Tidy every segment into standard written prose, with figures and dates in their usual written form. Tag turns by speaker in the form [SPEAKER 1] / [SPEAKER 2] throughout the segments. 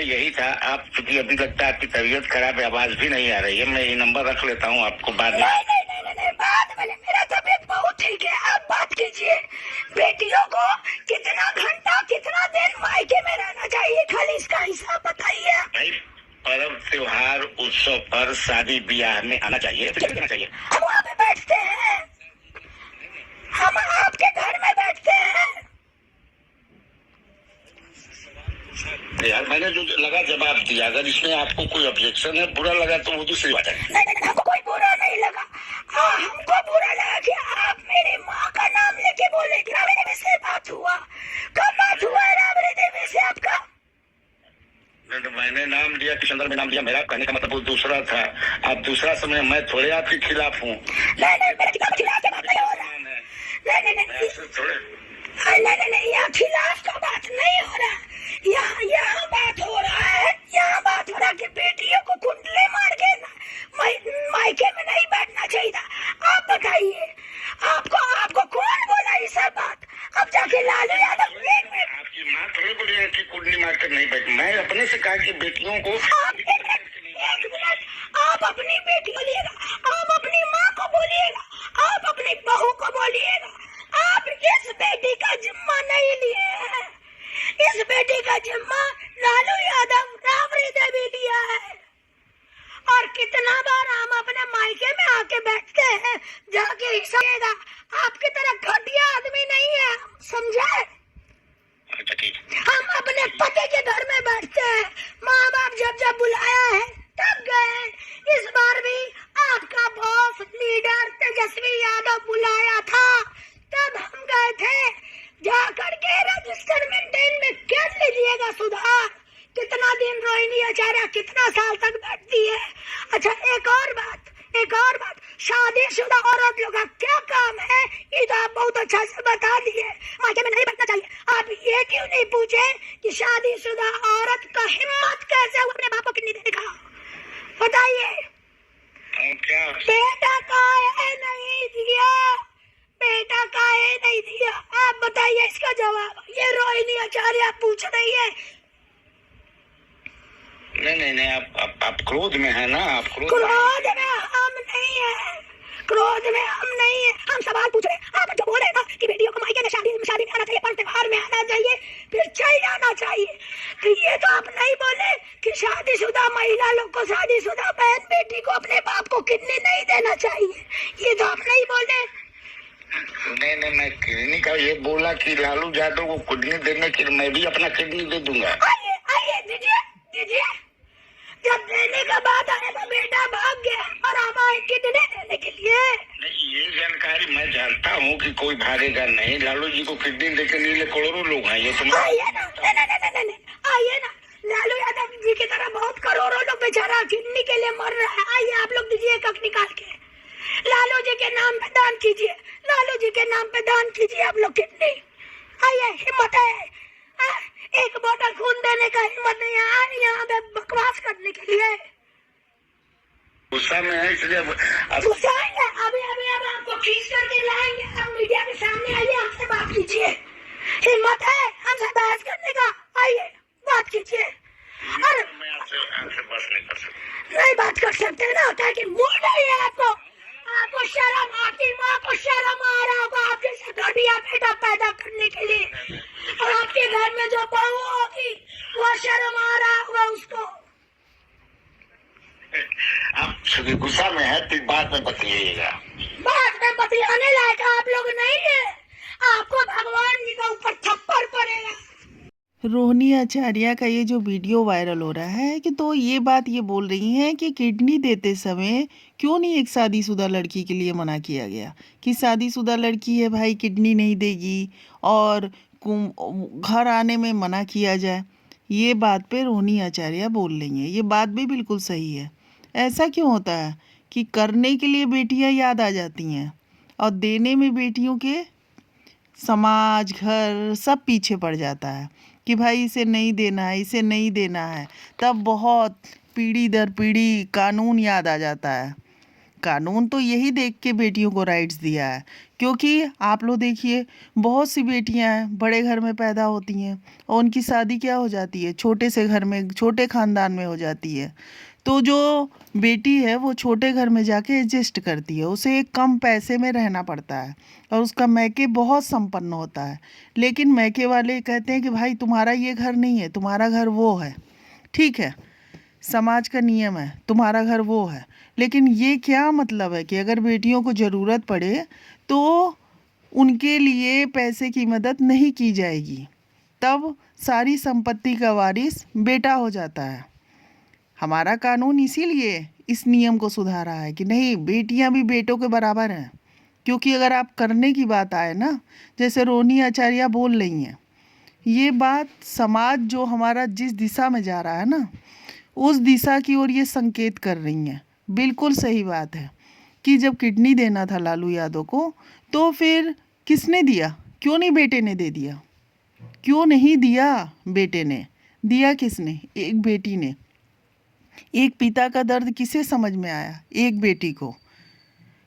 [SPEAKER 1] यही था। आप चूंकि अभी लगता है आपकी तबीयत खराब है, आवाज भी नहीं आ रही है, मैं ये नंबर रख लेता हूँ आपको बाद में।
[SPEAKER 2] नहीं, बाद में मेरा तबीयत बहुत ठीक है, आप बात कीजिए। बेटियों को कितना घंटा कितना दिन मायके में रहना चाहिए, खाली इसका हिसाब बताइए।
[SPEAKER 1] भाई पर्व त्योहार उत्सव पर शादी ब्याह में आना चाहिए, तो देना चाहिए।
[SPEAKER 2] हम वहाँ पे बैठते हैं, हम आपके घर में बैठते हैं।
[SPEAKER 1] यार मैंने जो लगा जवाब दिया, अगर इसमें आपको कोई ऑब्जेक्शन है, बुरा लगा तो वो दूसरी बात है।
[SPEAKER 2] नहीं, हमको कोई बुरा नहीं लगा। हमको बुरा लगा कि आप मेरी माँ का नाम लेके बोले। राबड़ी देवी से बात हुआ, कब बात हुआ है राबड़ी देवी से आपका?
[SPEAKER 1] तो मैंने नाम लिया, किशनदर में नाम लिया, मेरा कहने का मतलब वो दूसरा था। आप दूसरा समय, मैं थोड़े आपके खिलाफ हूँ।
[SPEAKER 2] नहीं, मेरे खिलाफ बात नहीं हो रहा। नहीं, यहाँ खिलाफ का बात नहीं हो रहा। यहाँ बात हो रहा है, यहाँ बात हो रहा है कि बेटियों को कुंडले मार के मायके में नहीं बैठना चाहिए था। आप बताइए, आपको कौन बोला ये सब बात? अब जाके लालू यादव
[SPEAKER 1] आपकी माँ थोड़ी बोली है कि कुंडली मार कर नहीं बैठ। मैं अपने से कहा कि बेटियों को
[SPEAKER 2] एक मिनट, आप अपनी बेटी बोलिएगा, आप अपनी माँ को बोलिएगा, आप अपनी बहू को बोलिएगा। आप इस बेटी का जिम्मा नहीं लिए हैं, इस बेटी का जिम्मा लालू यादव राबड़ी देवी लिया है। और कितना बार हम अपने मायके में आके बैठते हैं, जाके हिस्सा लेगा। आपकी तरह घटिया आदमी नहीं है, समझे? हम अपने पति के घर में बैठते हैं, माँ बाप जब बुलाया है तब गए। इस बार भी आपका बॉस लीडर तेजस्वी यादव बुलाया था, तब हम गए थे। जाकर के रजिस्टर में कर लीजिएगा सुधार। कितना दिन रोहिणी आचार्य कितना साल तक बैठती है। अच्छा, एक और बात, शादीशुदा औरत लोग का क्या काम है, ये तो आप बहुत अच्छा से बता दिए। मायके में नहीं बैठना चाहिए। आप ये क्यों नहीं पूछे कि शादीशुदा औरत का हिम्मत कैसे अपने बाप को किडनी देने का? बताइए। बेटा काहे नहीं दिया, बेटा काहे नहीं दिया, आप बताइए इसका जवाब। ये रोहिणी आचार्य पूछ रही है।
[SPEAKER 1] नहीं, आप क्रोध में है ना? आप क्रोध
[SPEAKER 2] में हम नहीं है, क्रोध में हम नहीं है। हम सवाल पूछ रहे हैं। आप जो बोल रहे ना कि बेटियों को मायके में शादी में आना चाहिए, पर्व त्योहार में आना चाहिए, फिर चाहिए आना चाहिए, तो ये तो आप नहीं बोले कि शादीशुदा महिला लोग को, शादीशुदा बहन बेटी को अपने बाप को किडनी नहीं देना चाहिए। ये तो आप नहीं बोले।
[SPEAKER 1] नहीं, मैं किडनी का ये बोला कि लालू यादव को किडनी देने के लिए मैं भी अपना किडनी दे दूंगा।
[SPEAKER 2] आइए दीजिए। जब देने का बात आया तो बेटा भाग गया और हम आए किडनी देने के लिए।
[SPEAKER 1] नहीं, ये जानकारी मैं जानता हूँ कि कोई भागेगा नहीं। लालू जी को किडनी देने के लिए करोड़ों लोग हैं। ये तुम
[SPEAKER 2] आइए ना, लालू यादव जी की तरह बहुत करोड़ों लोग बेचारा किडनी के लिए मर रहा है। आइए आप लोग दीजिए, कख निकाल के लालू जी के नाम पे दान कीजिए, लालू जी के नाम पे दान कीजिए आप लोग किडनी। आइए, हिम्मत है, एक बोतल खून देने का हिम्मत नहीं है यहाँ पे बकवास करने के लिए।
[SPEAKER 1] गुस्सा में है इसलिए
[SPEAKER 2] गुस्सा है। अभी अब आपको खींच करके लाएंगे। आप मीडिया के सामने आइए, हमसे बात कीजिए। हिम्मत है हमसे बहस करने का? आइए बात कीजिए। अरे
[SPEAKER 1] मैं आपसे बस नहीं कर सकता।
[SPEAKER 2] नहीं बात कर सकते ना, क्या कि मूड नहीं है आपको? आपको शर्म, आपकी माँ को शर्म आ रहा होगा आपके से घटिया बेटा पैदा करने के लिए, और आपके घर में जो बहू होगी वो शर्म आ रहा होगा उसको।
[SPEAKER 1] आप गुस्सा में है तो बाद में बतिएगा।
[SPEAKER 2] बाद में बतियाने लायक आप लोग नहीं है, आपको भगवान जी का ऊपर थप्पड़ पड़ेगा।
[SPEAKER 3] रोहिणी आचार्य का ये जो वीडियो वायरल हो रहा है कि तो ये बात ये बोल रही हैं कि किडनी देते समय क्यों नहीं एक शादीशुदा लड़की के लिए मना किया गया कि शादीशुदा लड़की है भाई, किडनी नहीं देगी और घर आने में मना किया जाए। ये बात पे रोहिणी आचार्य बोल रही हैं। ये बात भी बिल्कुल सही है। ऐसा क्यों होता है कि करने के लिए बेटियां याद आ जाती हैं और देने में बेटियों के समाज, घर सब पीछे पड़ जाता है कि भाई इसे नहीं देना है, इसे नहीं देना है। तब बहुत पीढ़ी दर पीढ़ी कानून याद आ जाता है कानून तो यही देख के बेटियों को राइट्स दिया है, क्योंकि आप लोग देखिए बहुत सी बेटियां हैं बड़े घर में पैदा होती हैं और उनकी शादी क्या हो जाती है, छोटे से घर में, छोटे ख़ानदान में हो जाती है। तो जो बेटी है वो छोटे घर में जाके एडजस्ट करती है, उसे कम पैसे में रहना पड़ता है और उसका मैके बहुत संपन्न होता है। लेकिन मैके वाले कहते हैं कि भाई तुम्हारा ये घर नहीं है, तुम्हारा घर वो है। ठीक है, समाज का नियम है, तुम्हारा घर वो है। लेकिन ये क्या मतलब है कि अगर बेटियों को ज़रूरत पड़े तो उनके लिए पैसे की मदद नहीं की जाएगी, तब सारी संपत्ति का वारिस बेटा हो जाता है। हमारा कानून इसीलिए इस नियम को सुधारा है कि नहीं, बेटियां भी बेटों के बराबर हैं। क्योंकि अगर आप करने की बात आए ना, जैसे रोहिणी आचार्य बोल रही हैं, ये बात समाज जो हमारा जिस दिशा में जा रहा है ना, उस दिशा की ओर ये संकेत कर रही हैं। बिल्कुल सही बात है कि जब किडनी देना था लालू यादव को, तो फिर किसने दिया? क्यों नहीं बेटे ने दे दिया? क्यों नहीं दिया बेटे ने? दिया किसने? एक बेटी ने। एक पिता का दर्द किसे समझ में आया? एक बेटी को।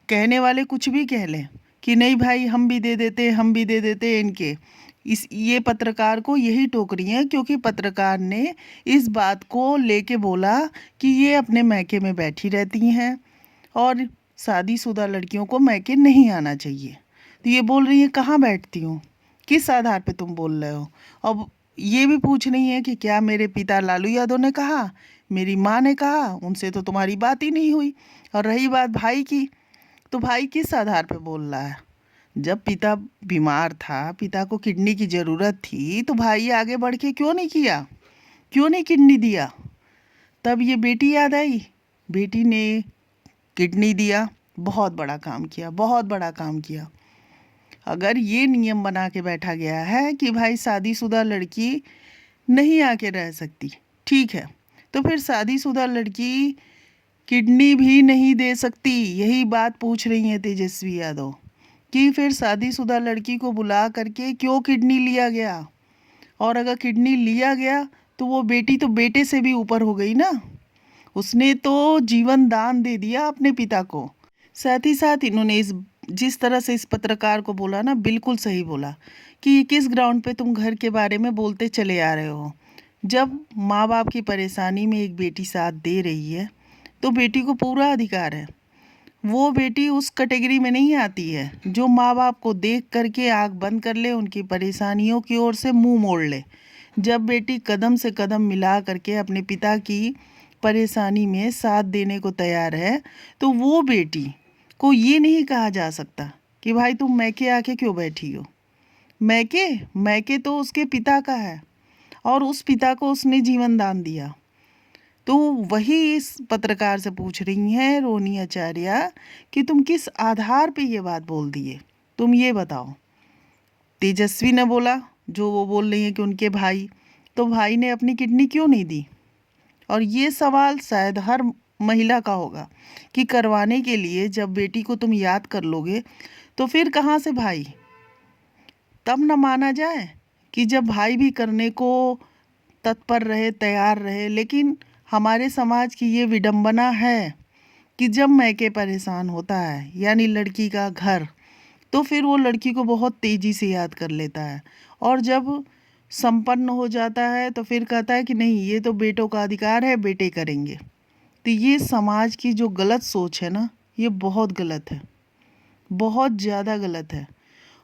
[SPEAKER 3] कहने वाले कुछ भी कह लें कि नहीं भाई हम भी दे देते, हम भी दे देते इनके। ये पत्रकार को यही टोक रही हैं क्योंकि पत्रकार ने इस बात को लेके बोला कि ये अपने मैके में बैठी रहती हैं और शादीशुदा लड़कियों को मैके नहीं आना चाहिए। तो ये बोल रही है कहाँ बैठती हूँ, किस आधार पे तुम बोल रहे हो? अब ये भी पूछ रही है कि क्या मेरे पिता लालू यादव ने कहा, मेरी माँ ने कहा, उनसे तो तुम्हारी बात ही नहीं हुई। और रही बात भाई की, तो भाई किस आधार पे बोल रहा है? जब पिता बीमार था, पिता को किडनी की ज़रूरत थी, तो भाई आगे बढ़ के क्यों नहीं किया? क्यों नहीं किडनी दिया? तब ये बेटी याद आई, बेटी ने किडनी दिया, बहुत बड़ा काम किया, बहुत बड़ा काम किया। अगर ये नियम बना के बैठा गया है कि भाई शादीशुदा लड़की नहीं आके रह सकती, ठीक है, तो फिर शादीशुदा लड़की किडनी भी नहीं दे सकती। यही बात पूछ रही हैं तेजस्वी यादव कि फिर शादीशुदा लड़की को बुला करके क्यों किडनी लिया गया? और अगर किडनी लिया गया तो वो बेटी तो बेटे से भी ऊपर हो गई ना, उसने तो जीवन दान दे दिया अपने पिता को। साथ ही साथ इन्होंने जिस तरह से इस पत्रकार को बोला ना, बिल्कुल सही बोला कि किस ग्राउंड पे तुम घर के बारे में बोलते चले आ रहे हो। जब माँ बाप की परेशानी में एक बेटी साथ दे रही है तो बेटी को पूरा अधिकार है। वो बेटी उस कैटेगरी में नहीं आती है जो माँ बाप को देख करके आँख बंद कर ले, उनकी परेशानियों की ओर से मुंह मोड़ ले। जब बेटी कदम से कदम मिला करके अपने पिता की परेशानी में साथ देने को तैयार है, तो वो बेटी को ये नहीं कहा जा सकता कि भाई तुम मैके आके क्यों बैठी हो। मैके तो उसके पिता का है और उस पिता को उसने जीवन दान दिया। तो वही इस पत्रकार से पूछ रही हैं रोहिणी आचार्य कि तुम किस आधार पे ये बात बोल दिए, तुम ये बताओ। तेजस्वी ने बोला, जो वो बोल रही हैं कि उनके भाई, तो भाई ने अपनी किडनी क्यों नहीं दी? और ये सवाल शायद हर महिला का होगा कि करवाने के लिए जब बेटी को तुम याद कर लोगे तो फिर कहाँ से भाई? तब न माना जाए कि जब भाई भी करने को तत्पर रहे, तैयार रहे। लेकिन हमारे समाज की ये विडंबना है कि जब मैके परेशान होता है, यानी लड़की का घर, तो फिर वो लड़की को बहुत तेज़ी से याद कर लेता है और जब संपन्न हो जाता है तो फिर कहता है कि नहीं, ये तो बेटों का अधिकार है, बेटे करेंगे। तो ये समाज की जो गलत सोच है ना, ये बहुत गलत है, बहुत ज़्यादा गलत है।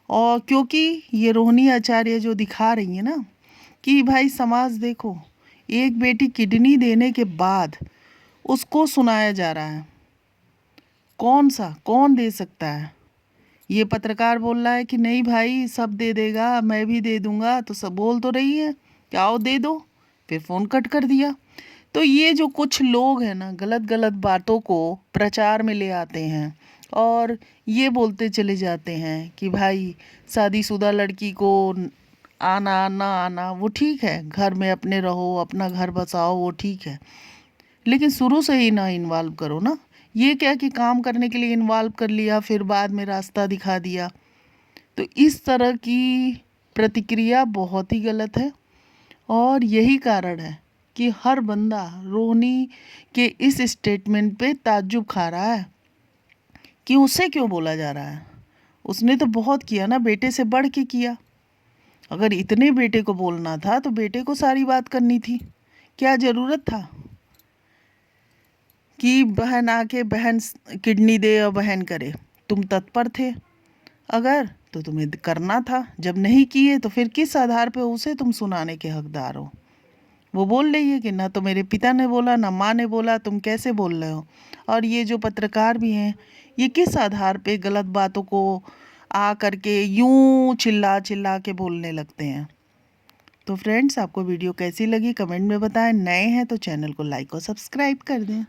[SPEAKER 3] और क्योंकि ये रोहिणी आचार्य जो दिखा रही है ना कि भाई समाज देखो, एक बेटी किडनी देने के बाद उसको सुनाया जा रहा है, कौन दे सकता है? ये पत्रकार बोल रहा है कि नहीं भाई सब दे देगा, मैं भी दे दूंगा। तो सब बोल तो रही है कि आओ दे दो, फिर फ़ोन कट कर दिया। तो ये जो कुछ लोग हैं ना, गलत गलत बातों को प्रचार में ले आते हैं और ये बोलते चले जाते हैं कि भाई शादीशुदा लड़की को आना ना आना वो ठीक है, घर में अपने रहो, अपना घर बसाओ, वो ठीक है, लेकिन शुरू से ही ना इन्वॉल्व करो ना। ये क्या कि काम करने के लिए इन्वॉल्व कर लिया, फिर बाद में रास्ता दिखा दिया। तो इस तरह की प्रतिक्रिया बहुत ही गलत है और यही कारण है कि हर बंदा रोहिणी के इस स्टेटमेंट पे ताज्जुब खा रहा है कि उससे क्यों बोला जा रहा है? उसने तो बहुत किया ना, बेटे से बढ़ के किया। अगर इतने बेटे को बोलना था तो बेटे को सारी बात करनी थी। क्या ज़रूरत था कि बहन आके बहन किडनी दे और बहन करे? तुम तत्पर थे अगर तो तुम्हें करना था। जब नहीं किए तो फिर किस आधार पे उसे तुम सुनाने के हकदार हो? वो बोल रही है कि ना तो मेरे पिता ने बोला ना माँ ने बोला, तुम कैसे बोल रहे हो? और ये जो पत्रकार भी हैं, ये किस आधार पे गलत बातों को आ करके यूं चिल्ला चिल्ला के बोलने लगते हैं? तो फ्रेंड्स, आपको वीडियो कैसी लगी कमेंट में बताएं। नए हैं तो चैनल को लाइक और सब्सक्राइब कर दें।